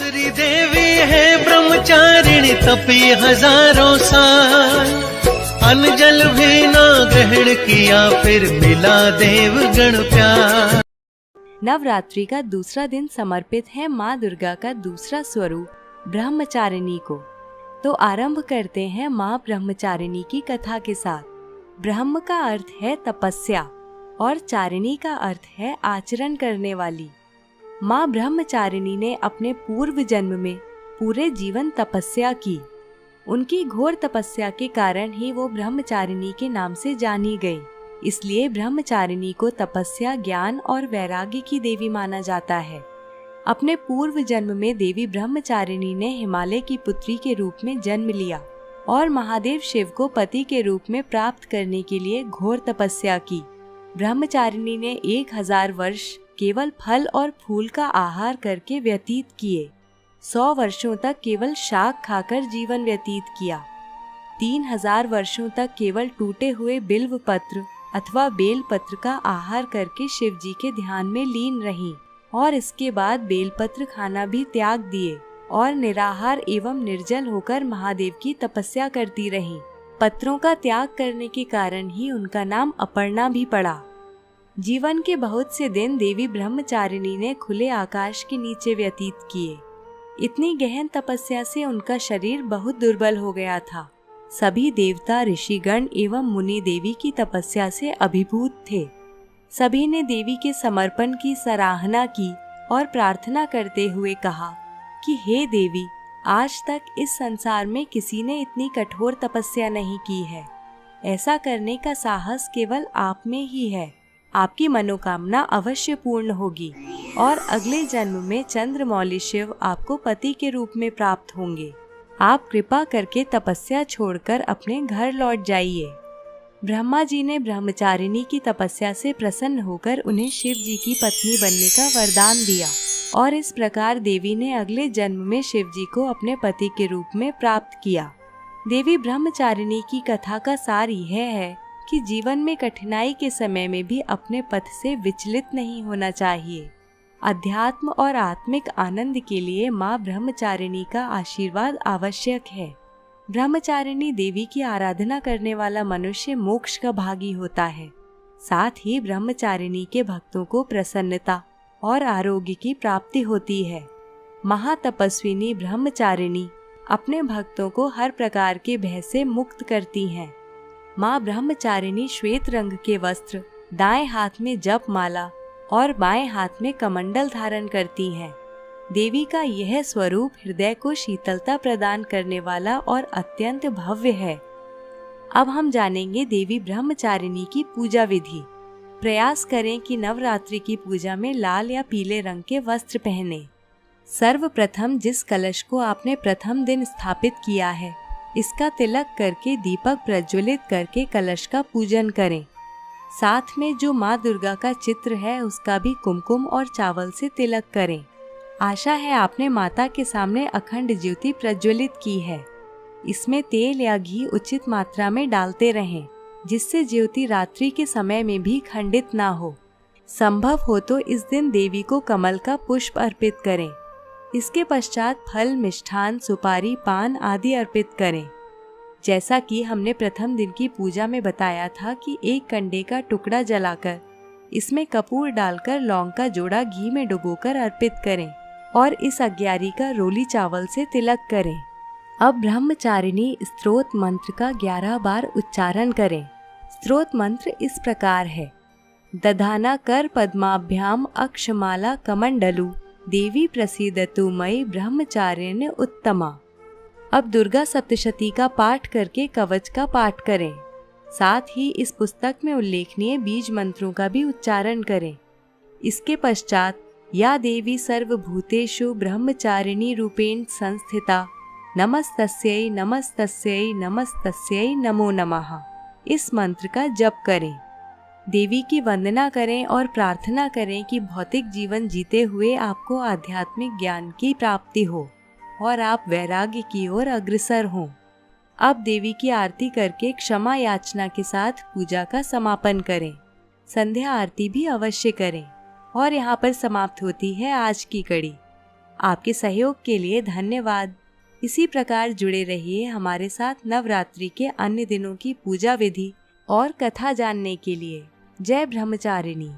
दूसरी देवी है ब्रह्मचारिणी, तपी हजारों साल, अन्न जल भी ना ग्रहण किया, फिर मिला देवगण प्यार। नवरात्रि का दूसरा दिन समर्पित है माँ दुर्गा का दूसरा स्वरूप ब्रह्मचारिणी को। तो आरंभ करते हैं माँ ब्रह्मचारिणी की कथा के साथ। ब्रह्म का अर्थ है तपस्या और चारिणी का अर्थ है आचरण करने वाली। माँ ब्रह्मचारिणी ने अपने पूर्व जन्म में पूरे जीवन तपस्या की। उनकी घोर तपस्या के कारण ही वो ब्रह्मचारिणी के नाम से जानी गई। इसलिए ब्रह्मचारिणी को तपस्या, ज्ञान और वैराग्य की देवी माना जाता है। अपने पूर्व जन्म में देवी ब्रह्मचारिणी ने हिमालय की पुत्री के रूप में जन्म लिया और महादेव शिव को पति के रूप में प्राप्त करने के लिए घोर तपस्या की। ब्रह्मचारिणी ने 1000 वर्ष केवल फल और फूल का आहार करके व्यतीत किए। 100 वर्षों तक केवल शाक खाकर जीवन व्यतीत किया। 3000 वर्षों तक केवल टूटे हुए बिल्व पत्र अथवा बेल पत्र का आहार करके शिव जी के ध्यान में लीन रहीं और इसके बाद बेलपत्र खाना भी त्याग दिए और निराहार एवं निर्जल होकर महादेव की तपस्या करती रहीं। पत्रों का त्याग करने के कारण ही उनका नाम अपर्णा भी पड़ा। जीवन के बहुत से दिन देवी ब्रह्मचारिणी ने खुले आकाश के नीचे व्यतीत किए। इतनी गहन तपस्या से उनका शरीर बहुत दुर्बल हो गया था। सभी देवता, ऋषिगण एवं मुनि देवी की तपस्या से अभिभूत थे। सभी ने देवी के समर्पण की सराहना की और प्रार्थना करते हुए कहा कि हे देवी, आज तक इस संसार में किसी ने इतनी कठोर तपस्या नहीं की है। ऐसा करने का साहस केवल आप में ही है। आपकी मनोकामना अवश्य पूर्ण होगी और अगले जन्म में चंद्रमौली शिव आपको पति के रूप में प्राप्त होंगे। आप कृपा करके तपस्या छोड़कर अपने घर लौट जाइए। ब्रह्मा जी ने ब्रह्मचारिणी की तपस्या से प्रसन्न होकर उन्हें शिव जी की पत्नी बनने का वरदान दिया और इस प्रकार देवी ने अगले जन्म में शिव जी को अपने पति के रूप में प्राप्त किया। देवी ब्रह्मचारिणी की कथा का सार यह है कि जीवन में कठिनाई के समय में भी अपने पथ से विचलित नहीं होना चाहिए। अध्यात्म और आत्मिक आनंद के लिए माँ ब्रह्मचारिणी का आशीर्वाद आवश्यक है। ब्रह्मचारिणी देवी की आराधना करने वाला मनुष्य मोक्ष का भागी होता है। साथ ही ब्रह्मचारिणी के भक्तों को प्रसन्नता और आरोग्य की प्राप्ति होती है। महातपस्विनी ब्रह्मचारिणी अपने भक्तों को हर प्रकार के भय से मुक्त करती हैं। माँ ब्रह्मचारिणी श्वेत रंग के वस्त्र, दाएं हाथ में जप माला और बाएं हाथ में कमंडल धारण करती हैं। देवी का यह स्वरूप हृदय को शीतलता प्रदान करने वाला और अत्यंत भव्य है। अब हम जानेंगे देवी ब्रह्मचारिणी की पूजा विधि। प्रयास करें कि नवरात्रि की पूजा में लाल या पीले रंग के वस्त्र पहने। सर्वप्रथम जिस कलश को आपने प्रथम दिन स्थापित किया है, इसका तिलक करके दीपक प्रज्वलित करके कलश का पूजन करें। साथ में जो माँ दुर्गा का चित्र है उसका भी कुमकुम और चावल से तिलक करें। आशा है आपने माता के सामने अखंड ज्योति प्रज्वलित की है। इसमें तेल या घी उचित मात्रा में डालते रहें, जिससे ज्योति रात्रि के समय में भी खंडित ना हो। संभव हो तो इस दिन देवी को कमल का पुष्प अर्पित करें। इसके पश्चात फल, मिष्ठान, सुपारी, पान आदि अर्पित करें। जैसा कि हमने प्रथम दिन की पूजा में बताया था कि एक कंडे का टुकड़ा जलाकर इसमें कपूर डालकर लौंग का जोड़ा घी में डुबोकर अर्पित करें और इस अग्यारी का रोली चावल से तिलक करें। अब ब्रह्मचारिणी स्तोत्र मंत्र का 11 बार उच्चारण करें। स्तोत्र मंत्र इस प्रकार है: दधाना कर पद्माभ्याम अक्षमाला कमंडलु देवी प्रसीदतु मयि ब्रह्मचारिण्य उत्तमा। अब दुर्गा सप्तशती का पाठ करके कवच का पाठ करें। साथ ही इस पुस्तक में उल्लेखनीय बीज मंत्रों का भी उच्चारण करें। इसके पश्चात या देवी सर्वभूतेषु ब्रह्मचारिणी रूपेण संस्थिता नमस्तस्यै नमस्तस्यै नमस्तस्यै नमो नमः, इस मंत्र का जप करें। देवी की वंदना करें और प्रार्थना करें कि भौतिक जीवन जीते हुए आपको आध्यात्मिक ज्ञान की प्राप्ति हो और आप वैराग्य की ओर अग्रसर हों। अब देवी की आरती करके क्षमा याचना के साथ पूजा का समापन करें। संध्या आरती भी अवश्य करें। और यहाँ पर समाप्त होती है आज की कड़ी। आपके सहयोग के लिए धन्यवाद। इसी प्रकार जुड़े रहिए हमारे साथ नवरात्रि के अन्य दिनों की पूजा विधि और कथा जानने के लिए। जय ब्रह्मचारिणी।